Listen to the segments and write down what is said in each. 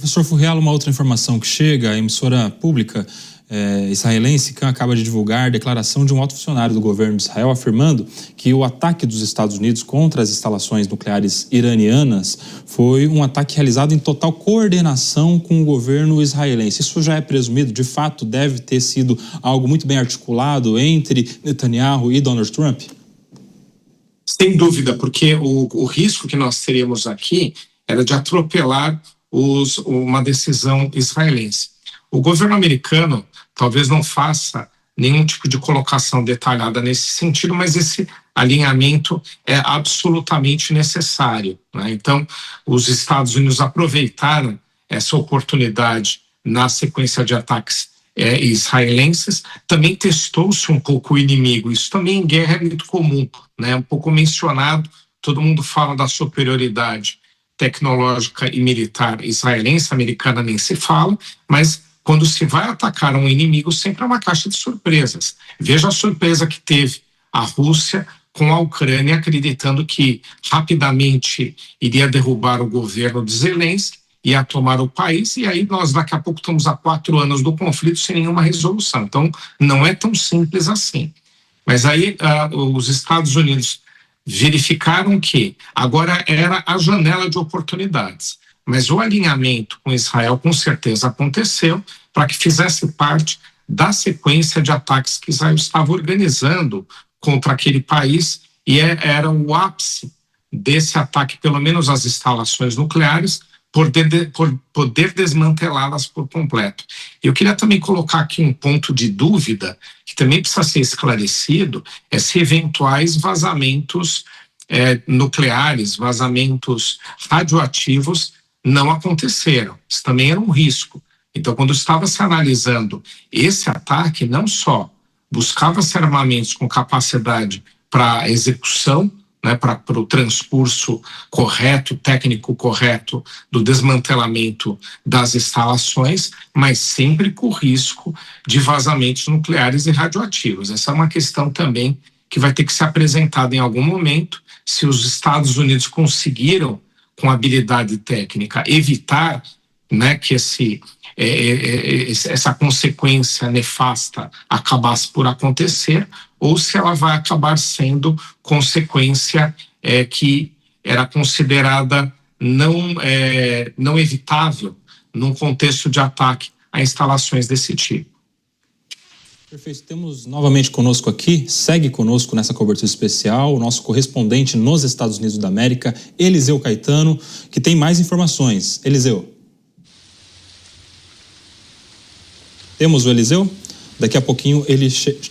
Professor Furrialo, uma outra informação que chega, a emissora pública israelense acaba de divulgar a declaração de um alto funcionário do governo de Israel afirmando que o ataque dos Estados Unidos contra as instalações nucleares iranianas foi um ataque realizado em total coordenação com o governo israelense. Isso já é presumido? De fato, deve ter sido algo muito bem articulado entre Netanyahu e Donald Trump? Sem dúvida, porque o risco que nós teríamos aqui era de atropelar uma decisão israelense. O governo americano talvez não faça nenhum tipo de colocação detalhada nesse sentido, mas esse alinhamento é absolutamente necessário, né? Então, os Estados Unidos aproveitaram essa oportunidade na sequência de ataques israelenses. Também testou-se um pouco o inimigo. Isso também em guerra é muito comum, né? Um pouco mencionado, todo mundo fala da superioridade tecnológica e militar israelense, americana nem se fala, mas quando se vai atacar um inimigo, sempre é uma caixa de surpresas. Veja a surpresa que teve a Rússia com a Ucrânia, acreditando que rapidamente iria derrubar o governo de Zelensky, ia tomar o país, e aí nós daqui a pouco estamos há 4 anos do conflito sem nenhuma resolução. Então, não é tão simples assim. Mas aí os Estados Unidos verificaram que agora era a janela de oportunidades. Mas o alinhamento com Israel com certeza aconteceu para que fizesse parte da sequência de ataques que Israel estava organizando contra aquele país, e era o ápice desse ataque, pelo menos às instalações nucleares, por poder desmantelá-las por completo. Eu queria também colocar aqui um ponto de dúvida, que também precisa ser esclarecido, é se eventuais vazamentos nucleares, vazamentos radioativos não aconteceram. Isso também era um risco. Então, quando estava se analisando esse ataque, não só buscava-se armamentos com capacidade para execução, né, para o transcurso correto, técnico correto do desmantelamento das instalações, mas sempre com o risco de vazamentos nucleares e radioativos. Essa é uma questão também que vai ter que ser apresentada em algum momento. Se os Estados Unidos conseguiram, com habilidade técnica, evitar, né, que essa consequência nefasta acabasse por acontecer, ou se ela vai acabar sendo consequência que era considerada não evitável num contexto de ataque a instalações desse tipo. Perfeito. Temos novamente conosco aqui, segue conosco nessa cobertura especial, o nosso correspondente nos Estados Unidos da América, Eliseu Caetano, que tem mais informações. Eliseu. Temos o Eliseu? Daqui a pouquinho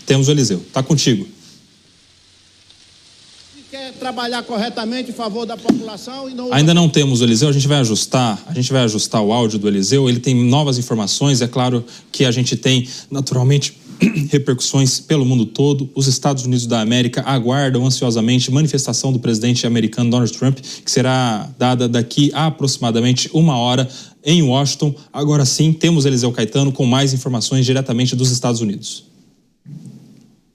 temos o Eliseu. Está contigo. Quer trabalhar corretamente em favor da população e não... Ainda não temos o Eliseu, a gente vai ajustar o áudio do Eliseu, ele tem novas informações, é claro que a gente tem naturalmente repercussões pelo mundo todo. Os Estados Unidos da América aguardam ansiosamente manifestação do presidente americano Donald Trump, que será dada daqui a aproximadamente 1 hora em Washington. Agora sim, temos Eliseu Caetano com mais informações diretamente dos Estados Unidos.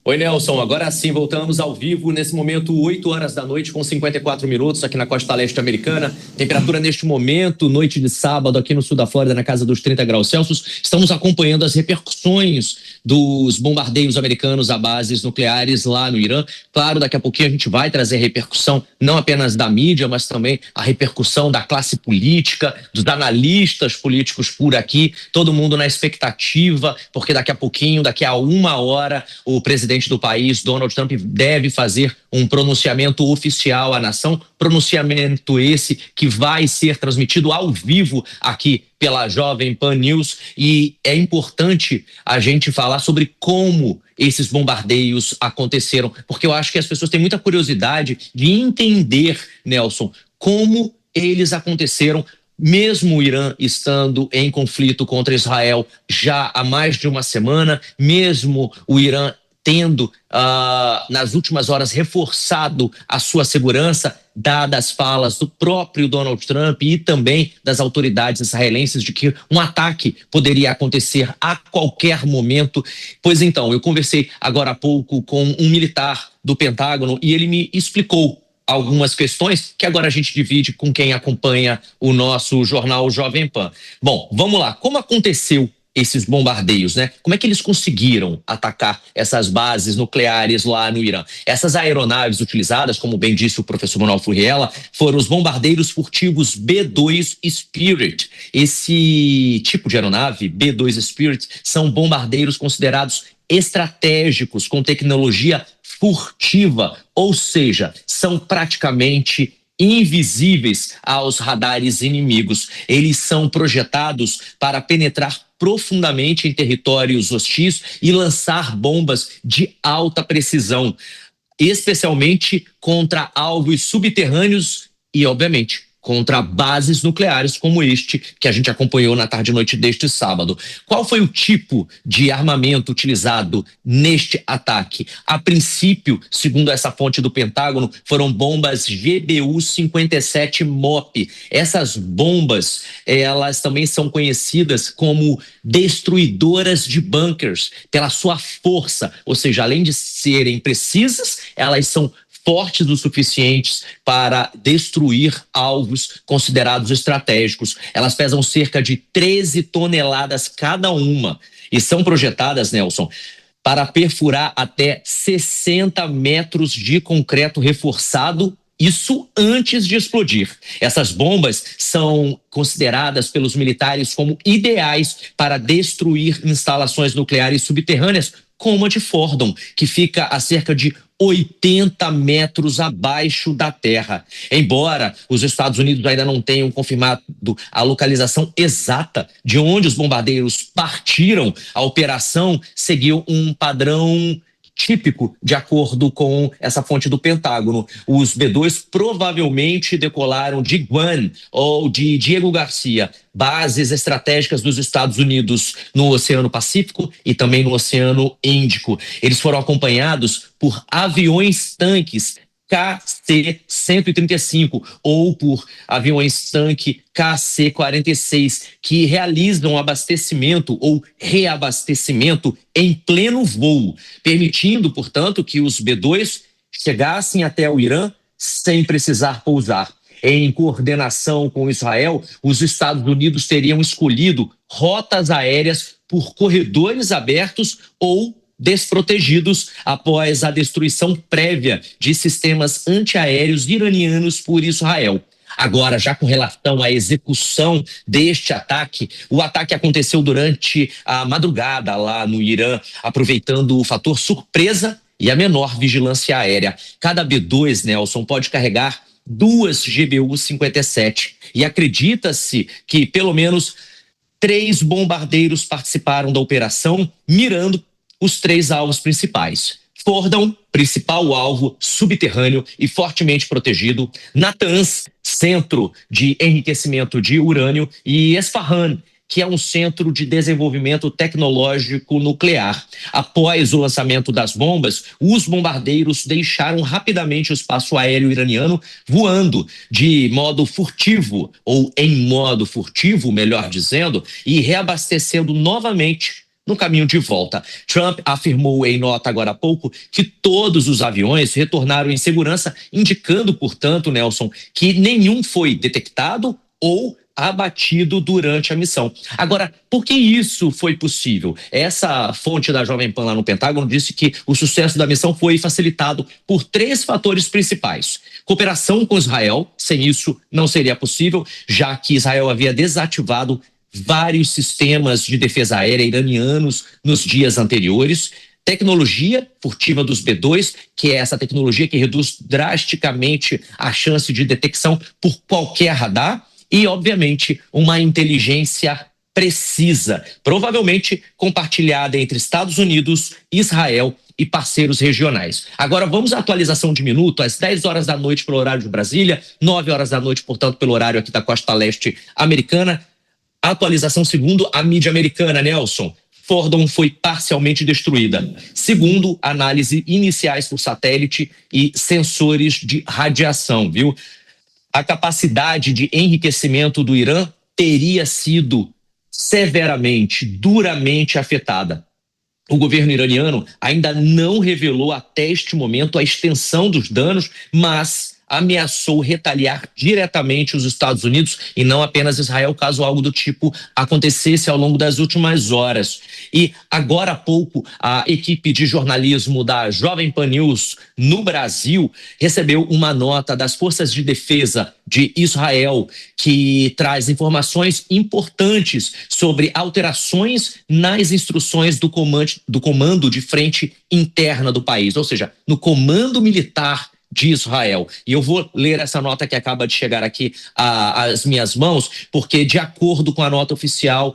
Oi, Nelson. Agora sim, voltamos ao vivo. Nesse momento, 8 horas da noite, com 54 minutos, aqui na costa leste americana. Temperatura neste momento, noite de sábado, aqui no sul da Flórida, na casa dos 30 graus Celsius. Estamos acompanhando as repercussões dos bombardeios americanos a bases nucleares lá no Irã. Claro, daqui a pouquinho a gente vai trazer repercussão não apenas da mídia, mas também a repercussão da classe política, dos analistas políticos por aqui. Todo mundo na expectativa, porque daqui a pouquinho, daqui a 1 hora, o presidente do país, Donald Trump, deve fazer um pronunciamento oficial à nação, pronunciamento esse que vai ser transmitido ao vivo aqui pela Jovem Pan News, e é importante a gente falar sobre como esses bombardeios aconteceram, porque eu acho que as pessoas têm muita curiosidade de entender, Nelson, como eles aconteceram, mesmo o Irã estando em conflito contra Israel já há mais de 1 semana, mesmo o Irã tendo, nas últimas horas, reforçado a sua segurança, dadas falas do próprio Donald Trump e também das autoridades israelenses de que um ataque poderia acontecer a qualquer momento. Pois então, eu conversei agora há pouco com um militar do Pentágono e ele me explicou algumas questões que agora a gente divide com quem acompanha o nosso jornal Jovem Pan. Bom, vamos lá. Como aconteceu esses bombardeios, né? Como é que eles conseguiram atacar essas bases nucleares lá no Irã? Essas aeronaves utilizadas, como bem disse o professor Manuel Furriela, foram os bombardeiros furtivos B-2 Spirit. Esse tipo de aeronave, B-2 Spirit, são bombardeiros considerados estratégicos, com tecnologia furtiva, ou seja, são praticamente invisíveis aos radares inimigos. Eles são projetados para penetrar profundamente em territórios hostis e lançar bombas de alta precisão, especialmente contra alvos subterrâneos e, obviamente, contra bases nucleares como este que a gente acompanhou na tarde e noite deste sábado. Qual foi o tipo de armamento utilizado neste ataque? A princípio, segundo essa fonte do Pentágono, foram bombas GBU-57 MOP. Essas bombas, elas também são conhecidas como destruidoras de bunkers, pela sua força, ou seja, além de serem precisas, elas são fortes o suficientes para destruir alvos considerados estratégicos. Elas pesam cerca de 13 toneladas cada uma e são projetadas, Nelson, para perfurar até 60 metros de concreto reforçado, isso antes de explodir. Essas bombas são consideradas pelos militares como ideais para destruir instalações nucleares subterrâneas, como a de Fordham, que fica a cerca de 80 metros abaixo da terra. Embora os Estados Unidos ainda não tenham confirmado a localização exata de onde os bombardeiros partiram, a operação seguiu um padrão típico, de acordo com essa fonte do Pentágono. Os B-2 provavelmente decolaram de Guam ou de Diego Garcia, bases estratégicas dos Estados Unidos no Oceano Pacífico e também no Oceano Índico. Eles foram acompanhados por aviões-tanques KC-135 ou por aviões-tanque KC-46, que realizam abastecimento ou reabastecimento em pleno voo, permitindo, portanto, que os B-2 chegassem até o Irã sem precisar pousar. Em coordenação com Israel, os Estados Unidos teriam escolhido rotas aéreas por corredores abertos ou desprotegidos após a destruição prévia de sistemas antiaéreos iranianos por Israel. Agora, já com relação à execução deste ataque, o ataque aconteceu durante a madrugada lá no Irã, aproveitando o fator surpresa e a menor vigilância aérea. Cada B-2, Nelson, pode carregar 2 GBU-57 e acredita-se que pelo menos 3 bombardeiros participaram da operação, mirando os 3 alvos principais. Fordham, principal alvo subterrâneo e fortemente protegido. Natanz, centro de enriquecimento de urânio. E Esfahan, que é um centro de desenvolvimento tecnológico nuclear. Após o lançamento das bombas, os bombardeiros deixaram rapidamente o espaço aéreo iraniano, voando de modo furtivo, ou em modo furtivo, melhor dizendo, e reabastecendo novamente no caminho de volta. Trump afirmou em nota agora há pouco que todos os aviões retornaram em segurança, indicando, portanto, Nelson, que nenhum foi detectado ou abatido durante a missão. Agora, por que isso foi possível? Essa fonte da Jovem Pan lá no Pentágono disse que o sucesso da missão foi facilitado por 3 fatores principais. Cooperação com Israel, sem isso não seria possível, já que Israel havia desativado vários sistemas de defesa aérea iranianos nos dias anteriores. Tecnologia furtiva dos B-2, que é essa tecnologia que reduz drasticamente a chance de detecção por qualquer radar. E, obviamente, uma inteligência precisa, provavelmente compartilhada entre Estados Unidos, Israel e parceiros regionais. Agora vamos à atualização de minuto, às 10 horas da noite pelo horário de Brasília, 9 horas da noite, portanto, pelo horário aqui da costa leste americana. Atualização segundo a mídia americana, Nelson. Fordham foi parcialmente destruída, segundo análise iniciais por satélite e sensores de radiação, viu? A capacidade de enriquecimento do Irã teria sido severamente, duramente afetada. O governo iraniano ainda não revelou até este momento a extensão dos danos, mas ameaçou retaliar diretamente os Estados Unidos e não apenas Israel, caso algo do tipo acontecesse ao longo das últimas horas. E agora há pouco, a equipe de jornalismo da Jovem Pan News no Brasil recebeu uma nota das Forças de Defesa de Israel que traz informações importantes sobre alterações nas instruções do comando de frente interna do país, ou seja, no comando militar de Israel. E eu vou ler essa nota que acaba de chegar aqui às minhas mãos, porque de acordo com a nota oficial,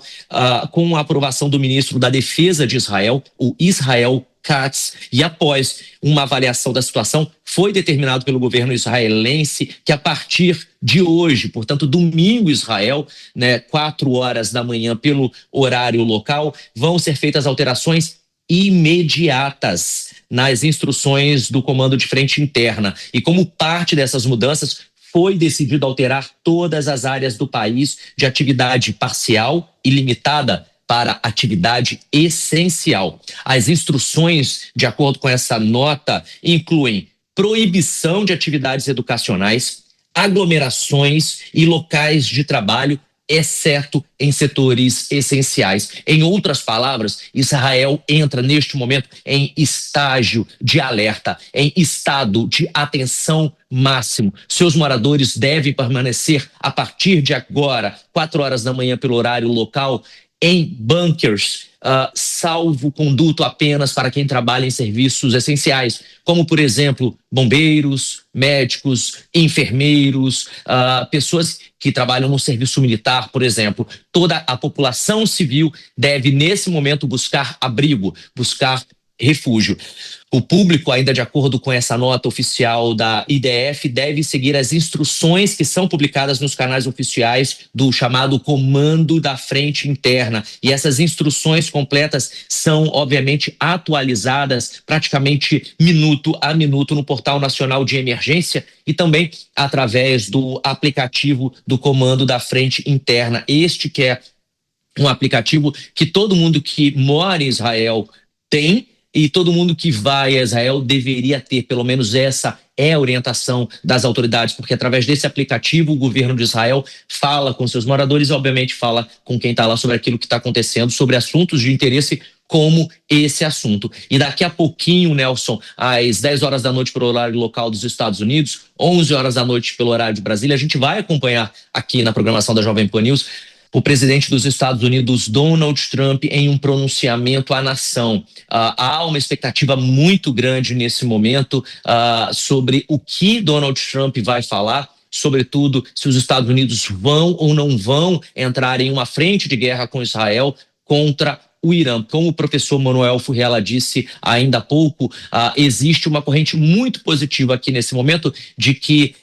com a aprovação do ministro da Defesa de Israel, o Israel Katz, e após uma avaliação da situação, foi determinado pelo governo israelense que a partir de hoje, portanto domingo Israel, 4 horas da manhã pelo horário local, vão ser feitas alterações imediatas nas instruções do comando de frente interna. E como parte dessas mudanças, foi decidido alterar todas as áreas do país de atividade parcial e limitada para atividade essencial. As instruções, de acordo com essa nota, incluem proibição de atividades educacionais, aglomerações e locais de trabalho, exceto em setores essenciais. Em outras palavras, Israel entra neste momento em estágio de alerta, em estado de atenção máximo. Seus moradores devem permanecer a partir de agora, 4 horas da manhã pelo horário local, em bunkers, salvo conduto apenas para quem trabalha em serviços essenciais, como, por exemplo, bombeiros, médicos, enfermeiros, pessoas que trabalham no serviço militar, por exemplo. Toda a população civil deve, nesse momento, buscar abrigo, buscar refúgio. O público, ainda de acordo com essa nota oficial da IDF, deve seguir as instruções que são publicadas nos canais oficiais do chamado Comando da Frente Interna. E essas instruções completas são, obviamente, atualizadas praticamente minuto a minuto no Portal Nacional de Emergência e também através do aplicativo do Comando da Frente Interna. Este que é um aplicativo que todo mundo que mora em Israel tem, e todo mundo que vai a Israel deveria ter, pelo menos essa é a orientação das autoridades, porque através desse aplicativo o governo de Israel fala com seus moradores e obviamente fala com quem está lá sobre aquilo que está acontecendo, sobre assuntos de interesse como esse assunto. E daqui a pouquinho, Nelson, às 10 horas da noite pelo horário local dos Estados Unidos, 11 horas da noite pelo horário de Brasília, a gente vai acompanhar aqui na programação da Jovem Pan News o presidente dos Estados Unidos, Donald Trump, em um pronunciamento à nação. Há uma expectativa muito grande nesse momento sobre o que Donald Trump vai falar, sobretudo se os Estados Unidos vão ou não vão entrar em uma frente de guerra com Israel contra o Irã. Como o professor Manuel Furriela disse ainda há pouco, existe uma corrente muito positiva aqui nesse momento de que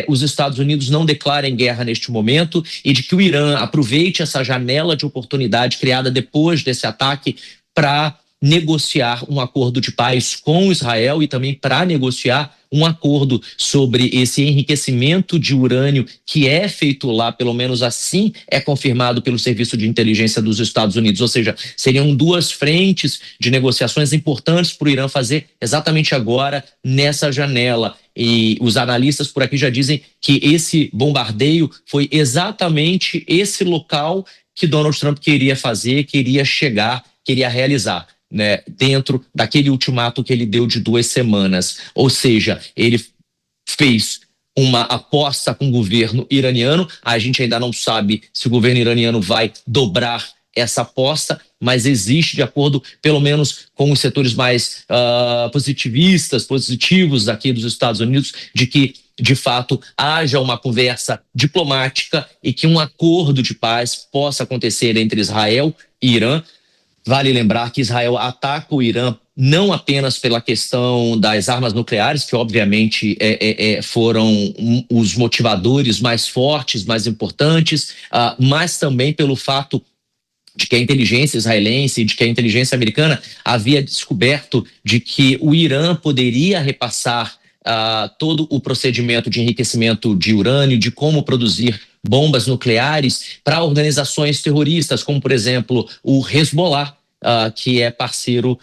os Estados Unidos não declarem guerra neste momento e de que o Irã aproveite essa janela de oportunidade criada depois desse ataque para negociar um acordo de paz com Israel e também para negociar um acordo sobre esse enriquecimento de urânio que é feito lá, pelo menos assim é confirmado pelo Serviço de Inteligência dos Estados Unidos. Ou seja, seriam 2 frentes de negociações importantes para o Irã fazer exatamente agora nessa janela. E os analistas por aqui já dizem que esse bombardeio foi exatamente esse local que Donald Trump queria fazer, queria chegar, queria realizar, dentro daquele ultimato que ele deu de 2 semanas. Ou seja, ele fez uma aposta com o governo iraniano. A gente ainda não sabe se o governo iraniano vai dobrar essa aposta, mas existe, de acordo pelo menos com os setores mais positivos aqui dos Estados Unidos, de que de fato haja uma conversa diplomática e que um acordo de paz possa acontecer entre Israel e Irã. Vale lembrar que Israel ataca o Irã não apenas pela questão das armas nucleares, que obviamente foram os motivadores mais fortes, mais importantes, mas também pelo fato de que a inteligência israelense, de que a inteligência americana havia descoberto de que o Irã poderia repassar todo o procedimento de enriquecimento de urânio, de como produzir bombas nucleares para organizações terroristas, como, por exemplo, o Hezbollah, que é parceiro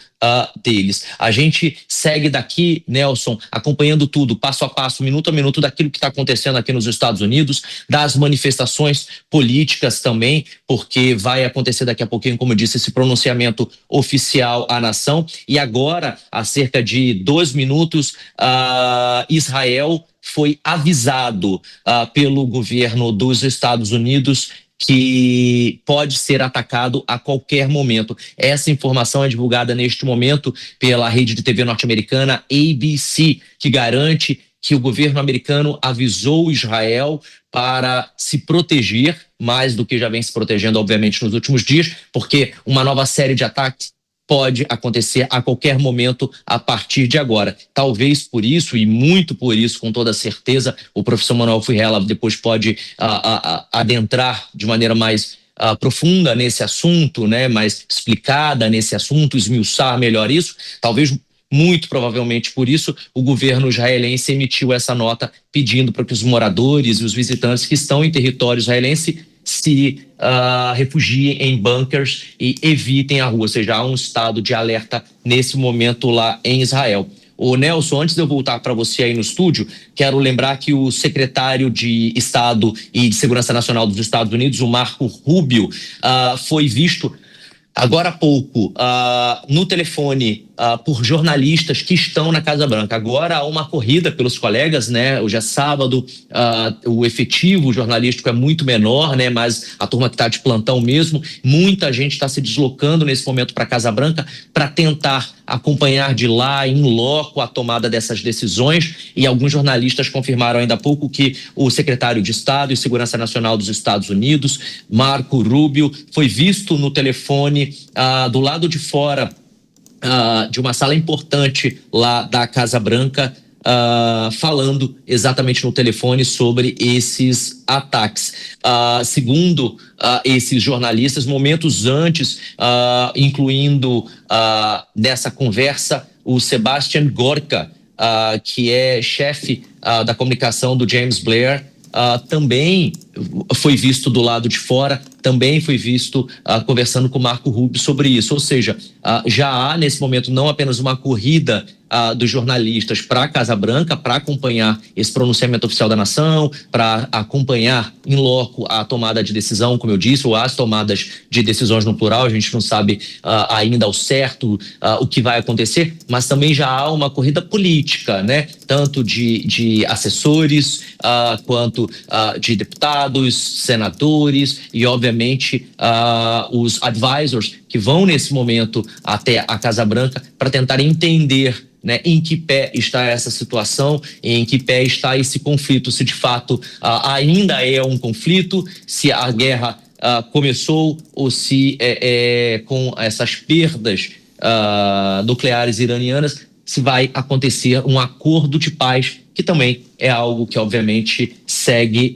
deles. A gente segue daqui, Nelson, acompanhando tudo, passo a passo, minuto a minuto, daquilo que está acontecendo aqui nos Estados Unidos, das manifestações políticas também, porque vai acontecer daqui a pouquinho, como eu disse, esse pronunciamento oficial à nação. E agora, há cerca de 2 minutos, Israel foi avisado pelo governo dos Estados Unidos que pode ser atacado a qualquer momento. Essa informação é divulgada neste momento pela rede de TV norte-americana ABC, que garante que o governo americano avisou Israel para se proteger, mais do que já vem se protegendo, obviamente, nos últimos dias, porque uma nova série de ataques pode acontecer a qualquer momento a partir de agora. Talvez por isso, e muito por isso, com toda certeza, o professor Manuel Furriela depois pode adentrar de maneira mais profunda nesse assunto, né, mais explicada nesse assunto, esmiuçar melhor isso. Talvez, muito provavelmente por isso, o governo israelense emitiu essa nota pedindo para que os moradores e os visitantes que estão em território israelense se refugiem em bunkers e evitem a rua, ou seja, há um estado de alerta nesse momento lá em Israel. Ô Nelson, antes de eu voltar para você aí no estúdio, quero lembrar que o secretário de Estado e de Segurança Nacional dos Estados Unidos, o Marco Rubio, foi visto agora há pouco no telefone por jornalistas que estão na Casa Branca. Agora há uma corrida pelos colegas, né? Hoje é sábado, o efetivo jornalístico é muito menor, né? Mas a turma que está de plantão mesmo, muita gente está se deslocando nesse momento para a Casa Branca para tentar acompanhar de lá, em loco, a tomada dessas decisões. E alguns jornalistas confirmaram ainda há pouco que o secretário de Estado e Segurança Nacional dos Estados Unidos, Marco Rubio, foi visto no telefone do lado de fora de uma sala importante lá da Casa Branca, falando exatamente no telefone sobre esses ataques. Segundo esses jornalistas, momentos antes, incluindo nessa conversa o Sebastian Gorka, que é chefe da comunicação do James Blair, também foi visto do lado de fora, também foi visto conversando com o Marco Rubio sobre isso. Ou seja, já há nesse momento não apenas uma corrida dos jornalistas para a Casa Branca para acompanhar esse pronunciamento oficial da nação, para acompanhar em loco a tomada de decisão, como eu disse, ou as tomadas de decisões no plural. A gente não sabe ainda ao certo o que vai acontecer, mas também já há uma corrida política, né? Tanto de assessores quanto de deputados, senadores e, obviamente, os advisors que vão nesse momento até a Casa Branca para tentar entender, né, em que pé está essa situação, em que pé está esse conflito, se de fato ainda é um conflito, se a guerra começou ou se com essas perdas nucleares iranianas, se vai acontecer um acordo de paz, que também é algo que, obviamente, segue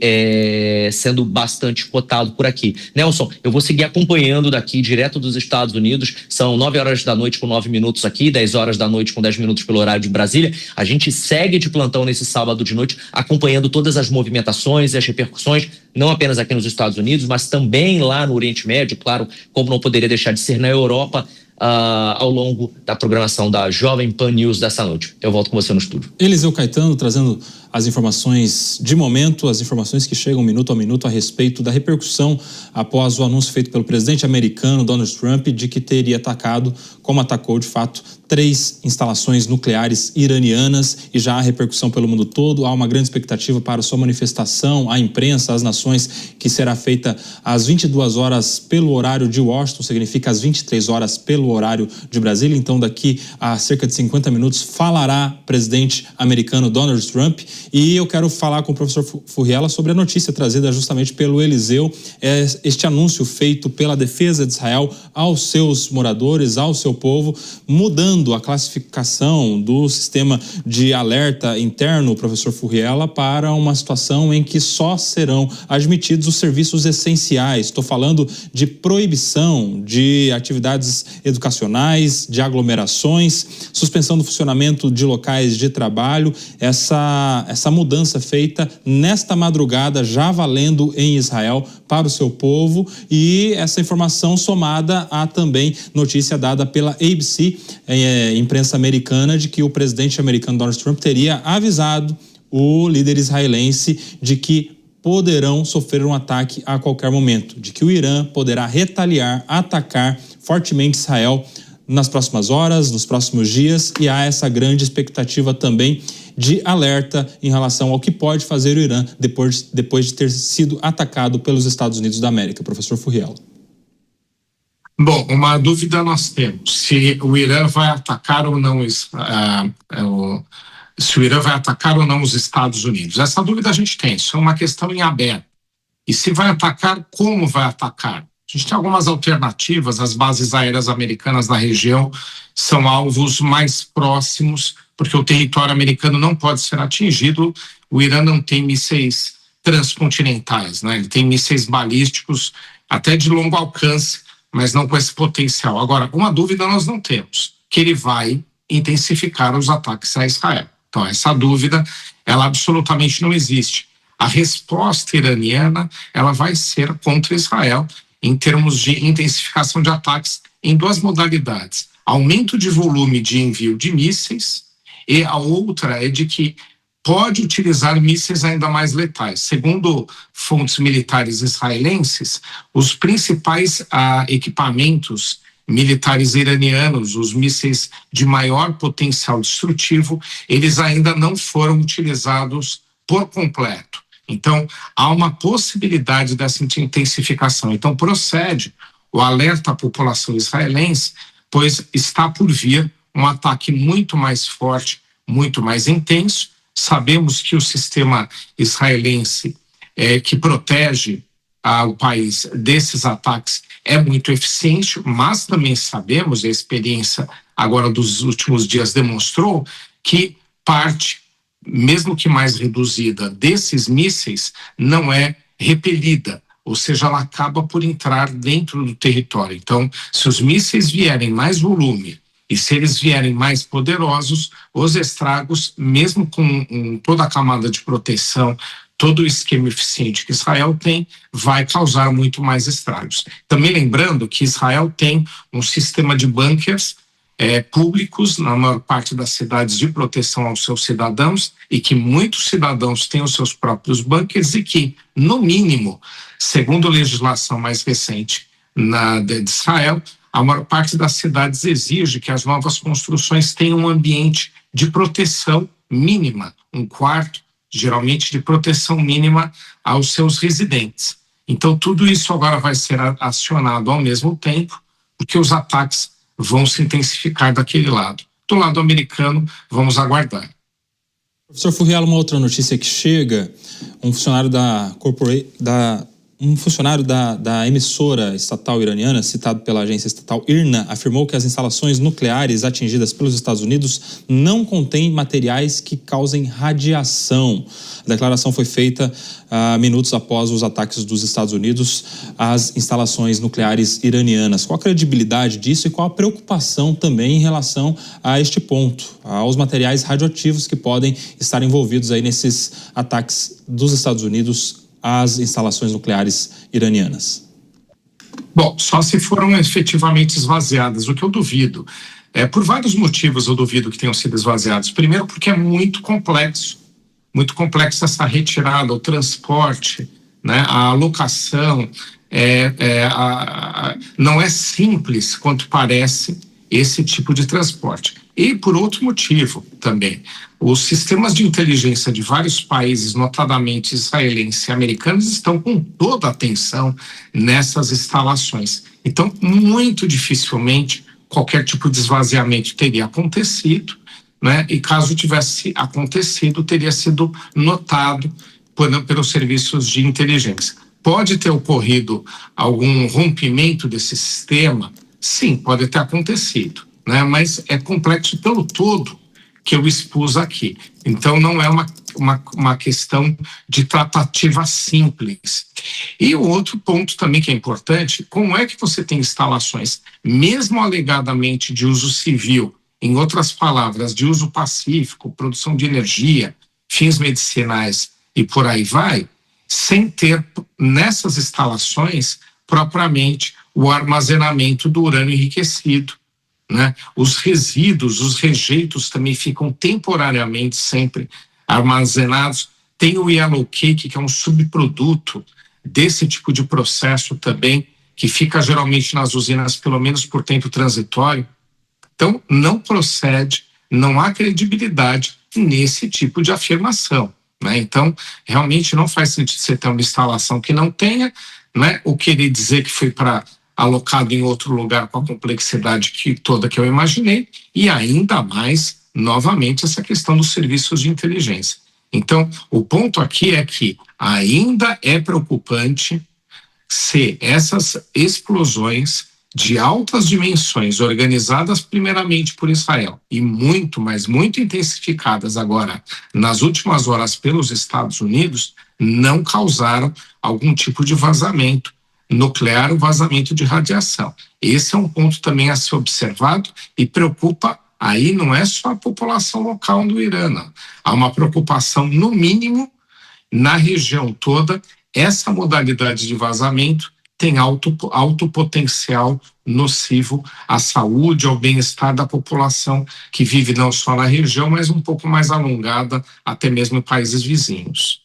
sendo bastante cotado por aqui. Nelson, eu vou seguir acompanhando daqui, direto dos Estados Unidos. São 9 horas da noite com 9 minutos aqui, 10 horas da noite com 10 minutos pelo horário de Brasília. A gente segue de plantão nesse sábado de noite, acompanhando todas as movimentações e as repercussões, não apenas aqui nos Estados Unidos, mas também lá no Oriente Médio, claro, como não poderia deixar de ser na Europa, ao longo da programação da Jovem Pan News dessa noite. Eu volto com você no estúdio. Eliseu Caetano trazendo as informações de momento, as informações que chegam minuto a minuto a respeito da repercussão após o anúncio feito pelo presidente americano Donald Trump de que teria atacado, como atacou de fato, 3 instalações nucleares iranianas, e já há repercussão pelo mundo todo. Há uma grande expectativa para sua manifestação à imprensa, às nações, que será feita às 22 horas pelo horário de Washington, significa às 23 horas pelo horário de Brasília. Então, daqui a cerca de 50 minutos, falará o presidente americano Donald Trump. E eu quero falar com o professor Furriela sobre a notícia trazida justamente pelo Eliseu, este anúncio feito pela defesa de Israel aos seus moradores, ao seu povo, mudando a classificação do sistema de alerta interno, professor Furriela, para uma situação em que só serão admitidos os serviços essenciais. Estou falando de proibição de atividades educacionais, de aglomerações, suspensão do funcionamento de locais de trabalho. Essa essa mudança feita nesta madrugada, já valendo em Israel para o seu povo, e essa informação somada a também notícia dada pela ABC, imprensa americana, de que o presidente americano Donald Trump teria avisado o líder israelense de que poderão sofrer um ataque a qualquer momento, de que o Irã poderá retaliar, atacar fortemente Israel nas próximas horas, nos próximos dias, e há essa grande expectativa também de alerta em relação ao que pode fazer o Irã depois de ter sido atacado pelos Estados Unidos da América. Professor Furriel. Bom, uma dúvida nós temos, se o Irã vai atacar ou não se o Irã vai atacar ou não os Estados Unidos. Essa dúvida a gente tem, isso é uma questão em aberto. E se vai atacar, como vai atacar? A gente tem algumas alternativas, as bases aéreas americanas na região são alvos mais próximos, porque o território americano não pode ser atingido, o Irã não tem mísseis transcontinentais, né? Ele tem mísseis balísticos até de longo alcance, mas não com esse potencial. Agora, uma dúvida nós não temos, que ele vai intensificar os ataques a Israel. Então, essa dúvida, ela absolutamente não existe. A resposta iraniana, ela vai ser contra Israel em termos de intensificação de ataques em duas modalidades. Aumento de volume de envio de mísseis, e a outra é de que pode utilizar mísseis ainda mais letais. Segundo fontes militares israelenses, os principais equipamentos militares iranianos, os mísseis de maior potencial destrutivo, eles ainda não foram utilizados por completo. Então, há uma possibilidade dessa intensificação. Então, procede o alerta à população israelense, pois está por vir um ataque muito mais forte, muito mais intenso. Sabemos que o sistema israelense que protege o país desses ataques é muito eficiente, mas também sabemos, a experiência agora dos últimos dias demonstrou, que parte, mesmo que mais reduzida, desses mísseis não é repelida, ou seja, ela acaba por entrar dentro do território. Então, se os mísseis vierem mais volume e se eles vierem mais poderosos, os estragos, mesmo com toda a camada de proteção, todo o esquema eficiente que Israel tem, vai causar muito mais estragos. Também lembrando que Israel tem um sistema de bunkers públicos na maior parte das cidades de proteção aos seus cidadãos, e que muitos cidadãos têm os seus próprios bunkers, e que, no mínimo, segundo a legislação mais recente de Israel, a maior parte das cidades exige que as novas construções tenham um ambiente de proteção mínima, um quarto, geralmente de proteção mínima aos seus residentes. Então, tudo isso agora vai ser acionado ao mesmo tempo, porque os ataques vão se intensificar daquele lado. Do lado americano, vamos aguardar. Professor Furriel, uma outra notícia que chega, um funcionário da emissora estatal iraniana, citado pela agência estatal IRNA, afirmou que as instalações nucleares atingidas pelos Estados Unidos não contêm materiais que causem radiação. A declaração foi feita minutos após os ataques dos Estados Unidos às instalações nucleares iranianas. Qual a credibilidade disso e qual a preocupação também em relação a este ponto, aos materiais radioativos que podem estar envolvidos aí nesses ataques dos Estados Unidos às instalações nucleares iranianas? Bom, só se foram efetivamente esvaziadas, o que eu duvido. Por vários motivos eu duvido que tenham sido esvaziados. Primeiro, porque é muito complexo essa retirada, o transporte, né, a alocação, não é simples quanto parece esse tipo de transporte. E por outro motivo também, os sistemas de inteligência de vários países, notadamente israelenses e americanos, estão com toda a atenção nessas instalações. Então, muito dificilmente qualquer tipo de esvaziamento teria acontecido, né? E caso tivesse acontecido, teria sido notado pelos serviços de inteligência. Pode ter ocorrido algum rompimento desse sistema? Sim, pode ter acontecido, né? Mas é complexo pelo todo que eu expus aqui. Então, não é uma questão de tratativa simples. E o outro ponto também que é importante, como é que você tem instalações, mesmo alegadamente de uso civil, em outras palavras, de uso pacífico, produção de energia, fins medicinais e por aí vai, sem ter nessas instalações propriamente o armazenamento do urânio enriquecido, né? Os resíduos, os rejeitos também ficam temporariamente sempre armazenados. Tem o yellow cake, que é um subproduto desse tipo de processo também, que fica geralmente nas usinas pelo menos por tempo transitório. Então, não procede, não há credibilidade nesse tipo de afirmação, né? Então, realmente não faz sentido você ter uma instalação que não tenha, né? Ou querer dizer que foi alocado em outro lugar com a complexidade toda que eu imaginei, e ainda mais, novamente, essa questão dos serviços de inteligência. Então, o ponto aqui é que ainda é preocupante se essas explosões de altas dimensões, organizadas primeiramente por Israel e muito, mas muito intensificadas agora nas últimas horas pelos Estados Unidos, não causaram algum tipo de vazamento nuclear ou vazamento de radiação. Esse é um ponto também a ser observado e preocupa. Aí não é só a população local do Irã, não. Há uma preocupação, no mínimo, na região toda. Essa modalidade de vazamento tem alto potencial nocivo à saúde, ao bem-estar da população que vive não só na região, mas um pouco mais alongada, até mesmo em países vizinhos.